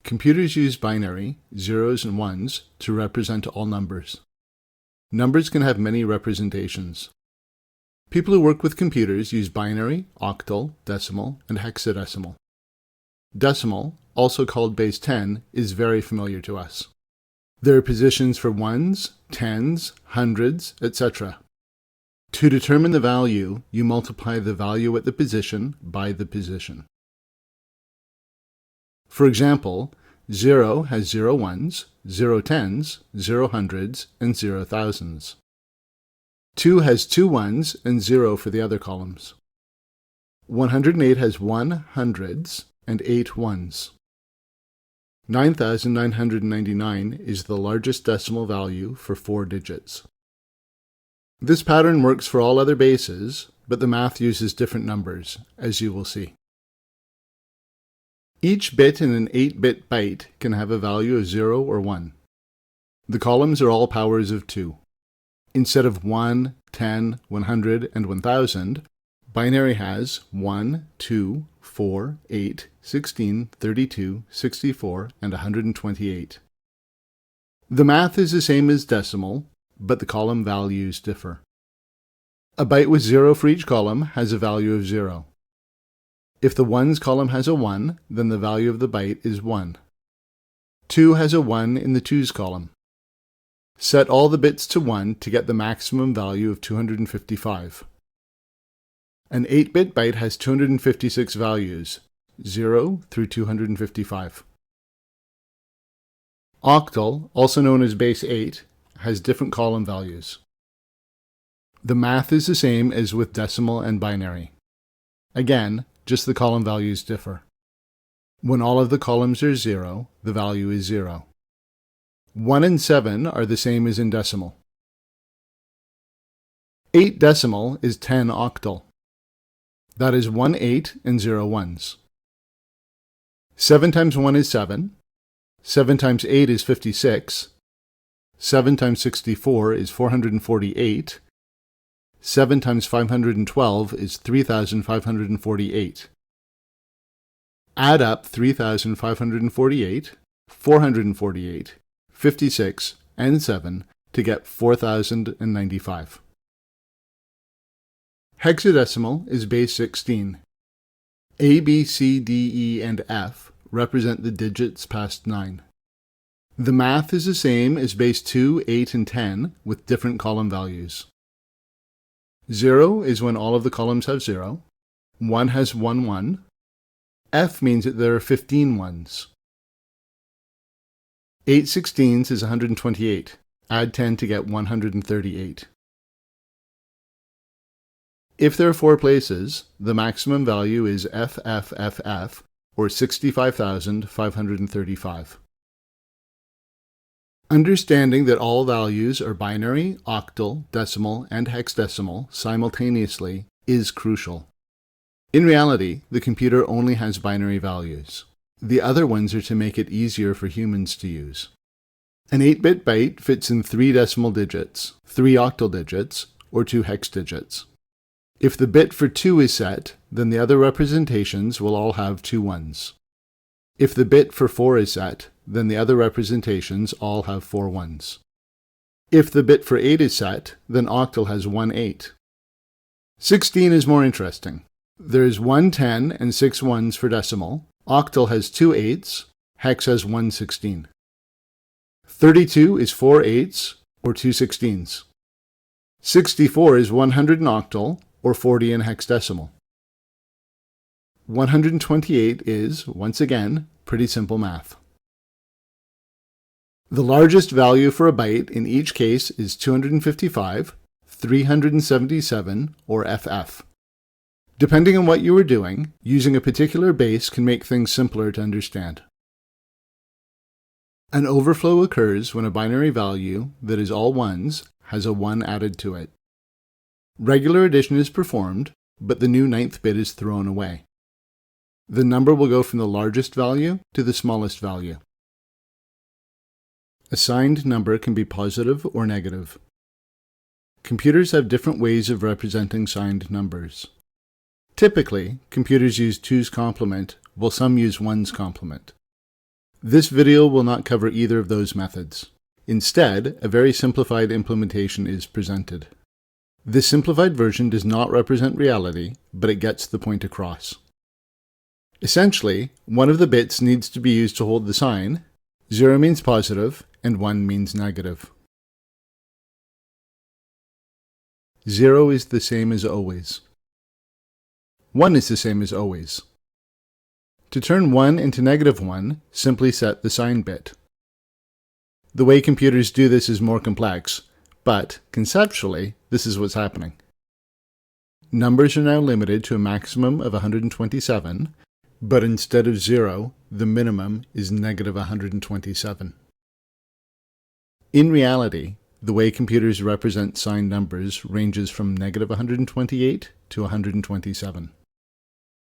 Computers use binary, zeros and ones, to represent all numbers. Numbers can have many representations. People who work with computers use binary, octal, decimal, and hexadecimal. Decimal, also called base 10, is very familiar to us. There are positions for ones, tens, hundreds, etc. To determine the value, you multiply the value at the position by the position. For example, 0 has 0 ones, 0 tens, 0 hundreds, and 0 thousands. 2 has 2 ones and 0 for the other columns. 108 has 1 hundreds and 8 ones. 9,999 is the largest decimal value for 4 digits. This pattern works for all other bases, but the math uses different numbers, as you will see. Each bit in an 8-bit byte can have a value of 0 or 1. The columns are all powers of 2. Instead of 1, 10, 100, and 1000, binary has 1, 2, 4, 8, 16, 32, 64, and 128. The math is the same as decimal, but the column values differ. A byte with 0 for each column has a value of 0. If the ones column has a 1, then the value of the byte is 1. 2 has a 1 in the twos column. Set all the bits to 1 to get the maximum value of 255. An 8-bit byte has 256 values, 0 through 255. Octal, also known as base 8, has different column values. The math is the same as with decimal and binary. Again, just the column values differ. When all of the columns are 0, the value is 0. 1 and 7 are the same as in decimal. 8 decimal is 10 octal. That is 1 8 and 0 ones. 7 times 1 is 7. 7 times 8 is 56. 7 times 64 is 448. 7 times 512 is 3,548. Add up 3,548, 448, 56, and 7 to get 4,095. Hexadecimal is base 16. A, B, C, D, E, and F represent the digits past 9. The math is the same as base 2, 8, and 10 with different column values. 0 is when all of the columns have 0. 1 has 1 1. F means that there are 15 ones. 8 16ths is 128. Add 10 to get 138. If there are 4 places, the maximum value is FFFF, or 65,535. Understanding that all values are binary, octal, decimal, and hexadecimal simultaneously is crucial. In reality, the computer only has binary values. The other ones are to make it easier for humans to use. An 8-bit byte fits in 3 decimal digits, 3 octal digits, or 2 hex digits. If the bit for 2 is set, then the other representations will all have 2 ones. If the bit for 4 is set, then the other representations all have 4 ones. If the bit for 8 is set, then octal has 1 8. 16 is more interesting. There is 1 10 and 6 ones for decimal. Octal has 2 8s. Hex has 1 16. 32 is 4 8s, or 2 16s. 64 is 100 in octal, or 40 in hexadecimal. 128 is, once again, pretty simple math. The largest value for a byte in each case is 255, 377, or FF. Depending on what you are doing, using a particular base can make things simpler to understand. An overflow occurs when a binary value that is all ones has a 1 added to it. Regular addition is performed, but the new 9th bit is thrown away. The number will go from the largest value to the smallest value. A signed number can be positive or negative. Computers have different ways of representing signed numbers. Typically, computers use 2's complement, while some use 1's complement. This video will not cover either of those methods. Instead, a very simplified implementation is presented. This simplified version does not represent reality, but it gets the point across. Essentially, one of the bits needs to be used to hold the sign. 0 means positive, and 1 means negative. 0 is the same as always. 1 is the same as always. To turn 1 into -1, simply set the sign bit. The way computers do this is more complex, but conceptually, this is what's happening. Numbers are now limited to a maximum of 127, but instead of 0, the minimum is -127. In reality, the way computers represent signed numbers ranges from -128 to 127.